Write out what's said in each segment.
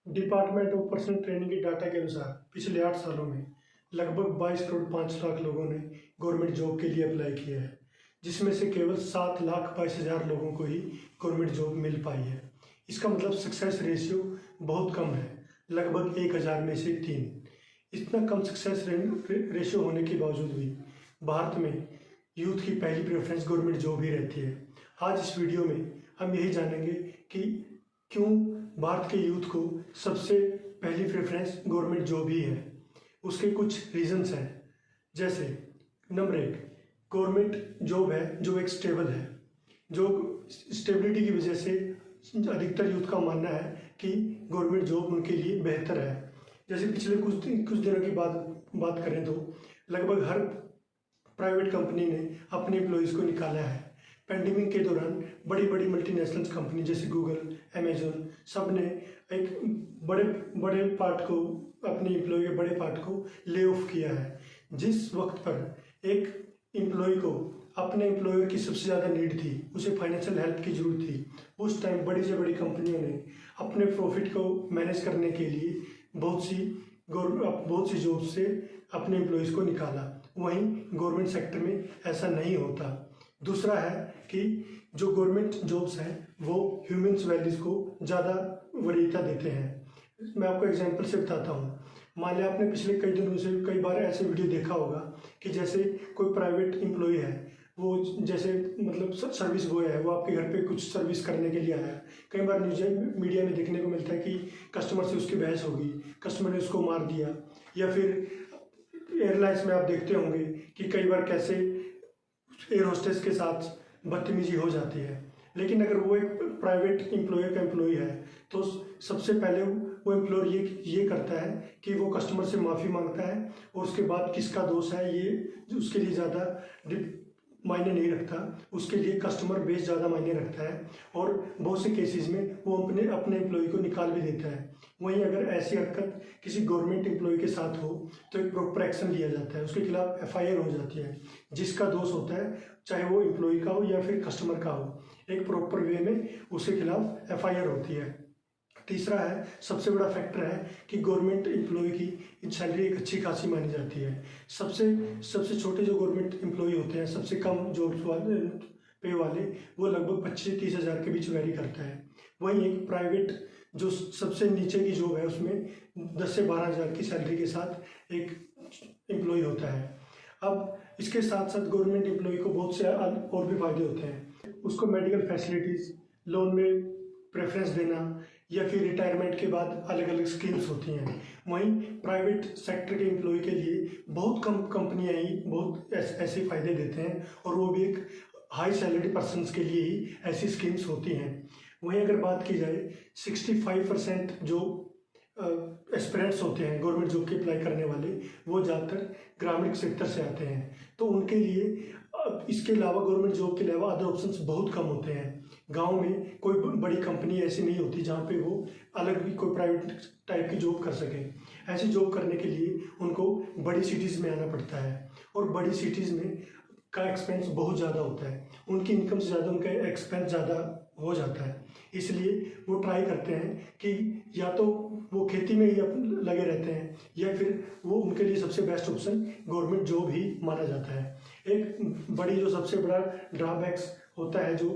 Department of personal training के data के अनुसार पिछले 8 सालों में लगभग 22 करोड़ 5 लाख लोगों ने गवर्नमेंट जॉब के लिए अप्लाई किया है, जिसमें से केवल 7,22,000 लोगों को ही गवर्नमेंट जॉब मिल पाई है। इसका मतलब सक्सेस रेशियो बहुत कम है, लगभग 1,000 में से 3। इतना कम सक्सेस रेशियो होने के बावजूद भी भारत में यूथ की पहली प्रेफरेंस गवर्नमेंट जॉब ही रहती है। आज इस वीडियो में हम यही जानेंगे कि क्यों भारत के यूथ को सबसे पहली प्रेफरेंस गवर्नमेंट जॉब ही है। उसके कुछ रीजंस हैं, जैसे नंबर 1, गवर्नमेंट जॉब है जो एक स्टेबल है, जो स्टेबिलिटी की वजह से अधिकतर यूथ का मानना है कि गवर्नमेंट जॉब उनके लिए बेहतर है। जैसे पिछले कुछ दिनों की बात करें तो लगभग हर प्राइवेट कंपनी ने अपने एम्प्लॉयज़ को निकाला है। पेंडेमिक के दौरान बड़ी बड़ी मल्टीनेशनल कंपनी जैसे गूगल, अमेजोन सब ने एक बड़े पार्ट को, अपने एम्प्लॉय के बड़े पार्ट को ले ऑफ किया है। जिस वक्त पर एक एम्प्लॉय को अपने एम्प्लॉयर की सबसे ज़्यादा नीड थी, उसे फाइनेंशियल हेल्प की ज़रूरत थी, उस टाइम बड़ी से बड़ी कंपनियों ने अपने प्रॉफिट को मैनेज करने के लिए बहुत सी जॉब से अपने एम्प्लॉयज़ को निकाला। वहीं गवर्नमेंट सेक्टर में ऐसा नहीं होता। दूसरा है कि जो गवर्नमेंट जॉब्स हैं वो ह्यूमन्स वैल्यूज़ को ज़्यादा वरीयता देते हैं। मैं आपको एग्जांपल से बताता हूँ। मान लिया आपने पिछले कई दिनों से कई बार ऐसे वीडियो देखा होगा कि जैसे कोई प्राइवेट एम्प्लॉय है, वो जैसे मतलब सर्विस बॉय है, वो आपके घर पे कुछ सर्विस करने के लिए आया है। कई बार न्यूज़ मीडिया में देखने को मिलता है कि कस्टमर से उसकी बहस होगी, कस्टमर ने उसको मार दिया, या फिर एयरलाइंस में आप देखते होंगे कि कई बार कैसे एयर होस्टेस के साथ बदतमीजी हो जाती है। लेकिन अगर वो एक प्राइवेट एम्प्लॉयर का एम्प्लॉय है तो सबसे पहले वो एम्प्लॉयर ये करता है कि वो कस्टमर से माफ़ी मांगता है, और उसके बाद किसका दोष है ये उसके लिए ज़्यादा मायने नहीं रखता, उसके लिए कस्टमर बेस ज़्यादा मायने रखता है, और बहुत से केसेस में वो अपने एम्प्लॉय को निकाल भी देता है। वहीं अगर ऐसी हरकत किसी गवर्नमेंट एम्प्लॉय के साथ हो तो एक प्रॉपर एक्शन लिया जाता है, उसके खिलाफ FIR हो जाती है। जिसका दोष होता है, चाहे वो एम्प्लॉय का हो या फिर कस्टमर का हो, एक प्रॉपर वे में उसके खिलाफ FIR होती है। तीसरा है, सबसे बड़ा फैक्टर है कि गवर्नमेंट एम्प्लॉय की सैलरी एक अच्छी खासी मानी जाती है। सबसे छोटे जो गवर्नमेंट एम्प्लॉय होते हैं, सबसे कम जॉब पे वाले, वो लगभग 25 से 30 हज़ार के बीच वेरी करता है। वहीं एक प्राइवेट जो सबसे नीचे की जॉब है, उसमें 10 से 12 हज़ार की सैलरी के साथ एक एम्प्लॉय होता है। अब इसके साथ साथ गवर्नमेंट एम्प्लॉय को बहुत से और भी फायदे होते हैं। उसको मेडिकल फैसिलिटीज़, लोन में प्रेफरेंस देना, या फिर रिटायरमेंट के बाद अलग अलग स्कीम्स होती हैं। वहीं प्राइवेट सेक्टर के एम्प्लॉय के लिए बहुत कम कंपनियां ही बहुत ऐसे फ़ायदे देते हैं, और वो भी एक हाई सैलरी पर्सनस के लिए ही ऐसी स्कीम्स होती हैं। वहीं अगर बात की जाए, 65% जो एस्पिरेंट्स होते हैं गवर्नमेंट जॉब की अप्लाई करने वाले, वो ज़्यादातर ग्रामीण क्षेत्र से आते हैं, तो उनके लिए इसके अलावा गवर्नमेंट जॉब के अलावा अदर ऑप्शंस बहुत कम होते हैं। गांव में कोई बड़ी कंपनी ऐसी नहीं होती जहां पे वो अलग भी कोई प्राइवेट टाइप की जॉब कर सके। ऐसी जॉब करने के लिए उनको बड़ी सिटीज़ में आना पड़ता है, और बड़ी सिटीज़ में का एक्सपेंस बहुत ज़्यादा होता है। उनकी इनकम से ज़्यादा उनका एक्सपेंस ज़्यादा हो जाता है। इसलिए वो ट्राई करते हैं कि या तो वो खेती में ही लगे रहते हैं, या फिर वो उनके लिए सबसे बेस्ट ऑप्शन गवर्नमेंट जॉब ही माना जाता है। एक बड़ी जो सबसे बड़ा ड्रॉबैक्स होता है जो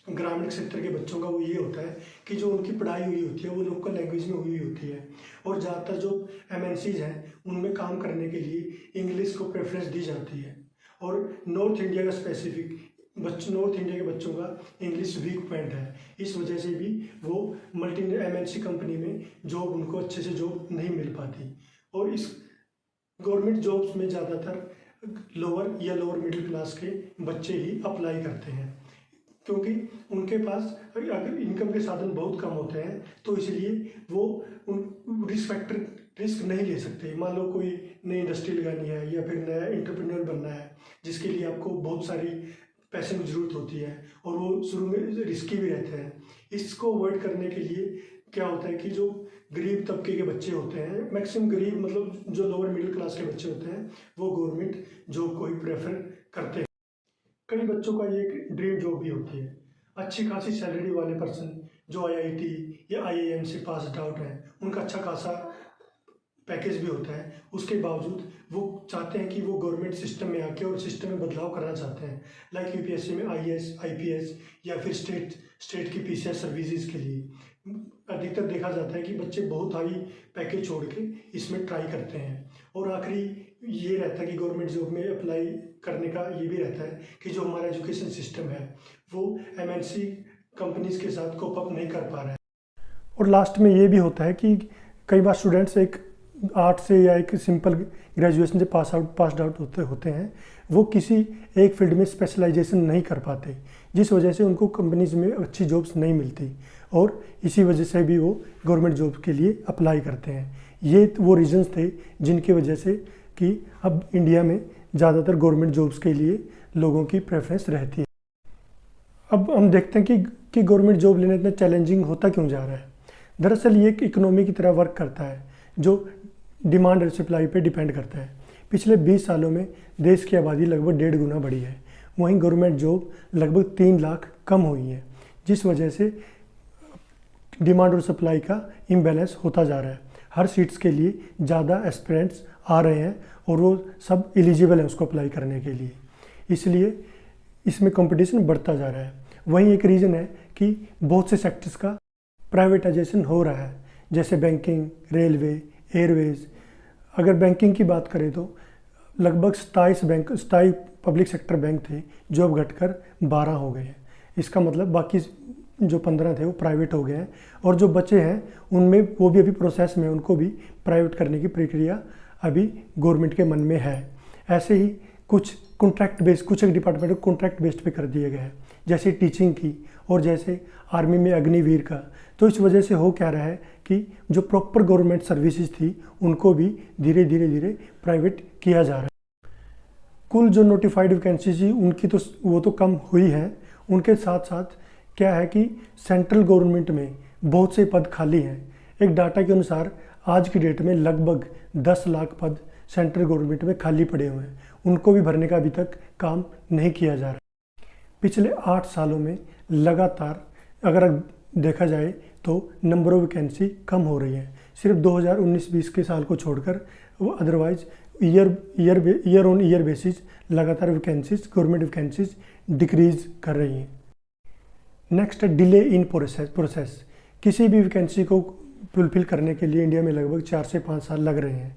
ग्रामीण क्षेत्र के बच्चों का, वो ये होता है कि जो उनकी पढ़ाई हुई होती है वो लोकल लैंग्वेज में हुई होती है, और ज़्यादातर जो MNCs हैं उनमें काम करने के लिए इंग्लिश को प्रेफरेंस दी जाती है। और नॉर्थ इंडिया के बच्चों का इंग्लिश वीक पॉइंट है। इस वजह से भी वो MNC कंपनी में जॉब उनको अच्छे से जॉब नहीं मिल पाती, और इस गवर्नमेंट जॉब्स में ज़्यादातर लोअर मिडिल क्लास के बच्चे ही अप्लाई करते हैं, क्योंकि उनके पास अगर इनकम के साधन बहुत कम होते हैं, तो इसलिए वो रिस्क नहीं ले सकते। मान लो कोई नई इंडस्ट्री लगानी है, या फिर नया एंटरप्रेन्योर बनना है, जिसके लिए आपको बहुत सारी पैसे की ज़रूरत होती है, और वो शुरू में रिस्की भी रहते हैं। इसको अवॉइड करने के लिए क्या होता है कि जो गरीब तबके के बच्चे होते हैं, मैक्सिमम गरीब मतलब जो लोअर मिडिल क्लास के बच्चे होते हैं, वो गवर्नमेंट जॉब को ही प्रेफर करते हैं। कई बच्चों का ये एक ड्रीम जॉब भी होती है। अच्छी खासी सैलरी वाले पर्सन जो IIT या IIM से पास आउट हैं, उनका अच्छा खासा पैकेज भी होता है, उसके बावजूद वो चाहते हैं कि वो गवर्नमेंट सिस्टम में आके और सिस्टम में बदलाव करना चाहते हैं, लाइक UPSC में IAS IPS या फिर स्टेट की PCS सर्विसेज के लिए अधिकतर देखा जाता है कि बच्चे बहुत हाई पैकेज छोड़ के इसमें ट्राई करते हैं। और आखिरी ये रहता है कि गवर्नमेंट जॉब में अप्लाई करने का ये भी रहता है कि जो हमारा एजुकेशन सिस्टम है वो MNC कंपनीज के साथ कोप अप नहीं कर पा रहा है। और लास्ट में ये भी होता है कि कई बार स्टूडेंट्स एक आर्ट से या एक सिंपल ग्रेजुएशन से पास आउट होते हैं, वो किसी एक फील्ड में स्पेशलाइजेशन नहीं कर पाते, जिस वजह से उनको कंपनीज में अच्छी जॉब्स नहीं मिलती और इसी वजह से भी वो गवर्नमेंट जॉब के लिए अप्लाई करते हैं। ये वो रीजंस थे जिनकी वजह से कि अब इंडिया में ज़्यादातर गवर्नमेंट जॉब्स के लिए लोगों की प्रेफरेंस रहती है। अब हम देखते हैं कि गवर्नमेंट जॉब लेना इतना चैलेंजिंग होता क्यों जा रहा है। दरअसल ये एक इकोनॉमी की तरह वर्क करता है जो डिमांड और सप्लाई पे डिपेंड करता है। पिछले 20 सालों में देश की आबादी लगभग 1.5 गुना बढ़ी है, वहीं गवर्नमेंट जॉब लगभग 3 लाख कम हुई है, जिस वजह से डिमांड और सप्लाई का इम्बैलेंस होता जा रहा है। हर सीट्स के लिए ज़्यादा एस्पिरेंट्स आ रहे हैं और वो सब एलिजिबल हैं उसको अप्लाई करने के लिए, इसलिए इसमें कंपटीशन बढ़ता जा रहा है। वहीं एक रीज़न है कि बहुत से सेक्टर्स का प्राइवेटाइजेशन हो रहा है, जैसे बैंकिंग, रेलवे, एयरवेज। अगर बैंकिंग की बात करें तो लगभग 27 पब्लिक सेक्टर बैंक थे जो अब घटकर 12 हो गए हैं। इसका मतलब बाकी जो 15 थे वो प्राइवेट हो गए हैं और जो बचे हैं उनमें वो भी अभी प्रोसेस में, उनको भी प्राइवेट करने की प्रक्रिया अभी गवर्नमेंट के मन में है। ऐसे ही कुछ कॉन्ट्रैक्ट बेस्ड, कुछ एक डिपार्टमेंट को कॉन्ट्रैक्ट बेस्ड पे कर दिए गए हैं, जैसे टीचिंग की और जैसे आर्मी में अग्निवीर का। तो इस वजह से हो क्या रहा है कि जो प्रॉपर गवर्नमेंट सर्विसेज थी उनको भी धीरे धीरे प्राइवेट किया जा रहा है। कुल जो नोटिफाइड वैकेंसी थी उनकी तो वो तो कम हुई है, उनके साथ साथ क्या है कि सेंट्रल गवर्नमेंट में बहुत से पद खाली हैं। एक डाटा के अनुसार आज की डेट में लगभग 10 लाख पद सेंट्रल गवर्नमेंट में खाली पड़े हुए हैं, उनको भी भरने का अभी तक काम नहीं किया जा रहा। पिछले 8 सालों में लगातार अगर देखा जाए तो नंबर ऑफ वैकेंसी कम हो रही है, सिर्फ 2019-20 के साल को छोड़कर, वो otherwise year on year basis लगातार वैकेंसीज, गवर्नमेंट वैकेंसीज डिक्रीज कर रही हैं। नेक्स्ट है डिले इन प्रोसेस। किसी भी वैकेंसी को फुलफिल करने के लिए इंडिया में लगभग 4 से 5 साल लग रहे हैं।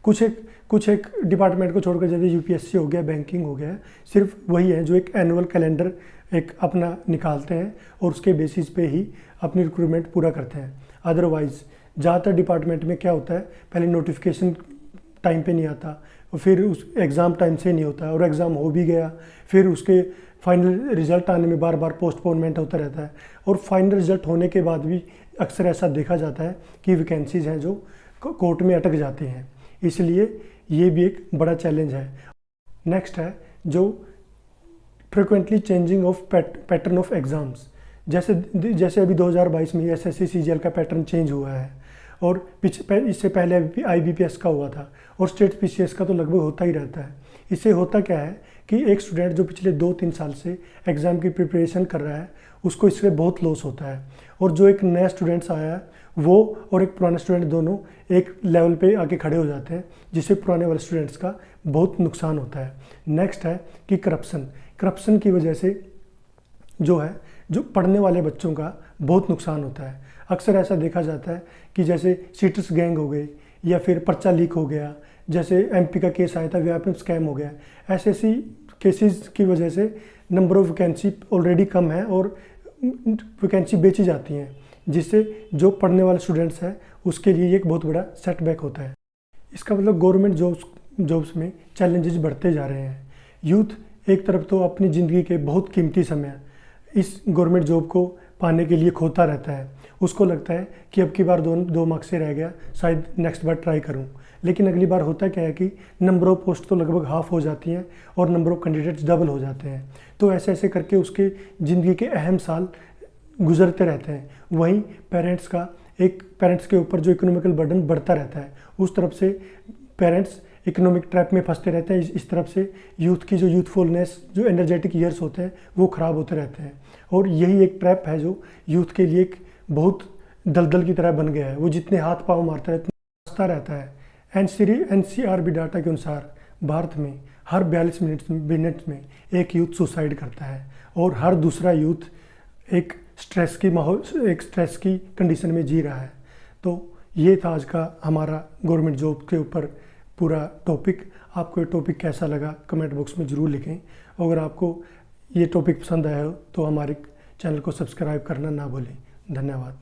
कुछ एक डिपार्टमेंट को छोड़कर, जैसे UPSC हो गया, बैंकिंग हो गया, सिर्फ वही है जो एक एनुअल कैलेंडर एक अपना निकालते हैं और उसके बेसिस पे ही अपनी रिक्रूटमेंट पूरा करते हैं। अदरवाइज ज़्यादातर डिपार्टमेंट में क्या होता है, पहले नोटिफिकेशन टाइम पे नहीं आता और फिर उस एग्ज़ाम टाइम से नहीं होता और एग्ज़ाम हो भी गया फिर उसके फाइनल रिजल्ट आने में बार बार पोस्टपोनमेंट होता रहता है और फाइनल रिजल्ट होने के बाद भी अक्सर ऐसा देखा जाता है कि वैकेंसीज़ हैं जो कोर्ट में अटक जाती हैं, इसलिए ये भी एक बड़ा चैलेंज है। नेक्स्ट है जो frequently changing of pattern of exams. जैसे अभी 2022 में SSC CGL का पैटर्न चेंज हुआ है और इससे पहले IBPS का हुआ था और स्टेट PCS का तो लगभग होता ही रहता है। इससे होता क्या है कि एक स्टूडेंट जो पिछले 2-3 साल से एग्ज़ाम की प्रिपरेशन कर रहा है उसको इससे बहुत लॉस होता है और जो एक नया स्टूडेंट्स आया है वो और एक पुराना स्टूडेंट दोनों एक लेवल पे आके खड़े हो जाते हैं, जिससे पुराने वाले स्टूडेंट्स का बहुत नुकसान होता है। नेक्स्ट है कि करप्शन की वजह से जो पढ़ने वाले बच्चों का बहुत नुकसान होता है। अक्सर ऐसा देखा जाता है कि जैसे सीटर्स गैंग हो गई या फिर पर्चा लीक हो गया, जैसे MP का केस आया था व्यापक स्कैम हो गया, ऐसे केसेस की वजह से नंबर ऑफ वैकेंसी ऑलरेडी कम है और वैकेंसी बेची जाती हैं, जिससे जो पढ़ने वाले स्टूडेंट्स हैं उसके लिए एक बहुत बड़ा सेटबैक होता है। इसका मतलब गवर्नमेंट जॉब्स में चैलेंजेस बढ़ते जा रहे हैं। यूथ एक तरफ तो अपनी ज़िंदगी के बहुत कीमती समय इस गवर्नमेंट जॉब को पाने के लिए खोता रहता है, उसको लगता है कि अब की बार 2 मार्क्स से रह गया, शायद नेक्स्ट बार ट्राई करूं, लेकिन अगली बार होता क्या है कि नंबर ऑफ पोस्ट तो लगभग हाफ हो जाती हैं और नंबर ऑफ कैंडिडेट्स डबल हो जाते हैं। तो ऐसे करके उसके ज़िंदगी के अहम साल गुजरते रहते हैं। वहीं पेरेंट्स के ऊपर जो इकोनॉमिकल बर्डन बढ़ता रहता है, उस तरफ से पेरेंट्स इकोनॉमिक ट्रैप में फंसते रहते हैं, इस तरफ से यूथ की जो यूथफुलनेस, जो एनर्जेटिक ईयर्स होते हैं वो ख़राब होते रहते हैं और यही एक ट्रैप है जो यूथ के लिए एक बहुत दलदल की तरह बन गया है। वो जितने हाथ पाँव मारता है उतना हंसता रहता है। NCRB डाटा के अनुसार भारत में हर 42 मिनट में एक यूथ सुसाइड करता है और हर दूसरा यूथ एक स्ट्रेस की कंडीशन में जी रहा है। तो ये था आज का हमारा गवर्नमेंट जॉब के ऊपर पूरा टॉपिक। आपको ये टॉपिक कैसा लगा कमेंट बॉक्स में ज़रूर लिखें। अगर आपको ये टॉपिक पसंद आया हो तो हमारे चैनल को सब्सक्राइब करना ना भूलें। धन्यवाद।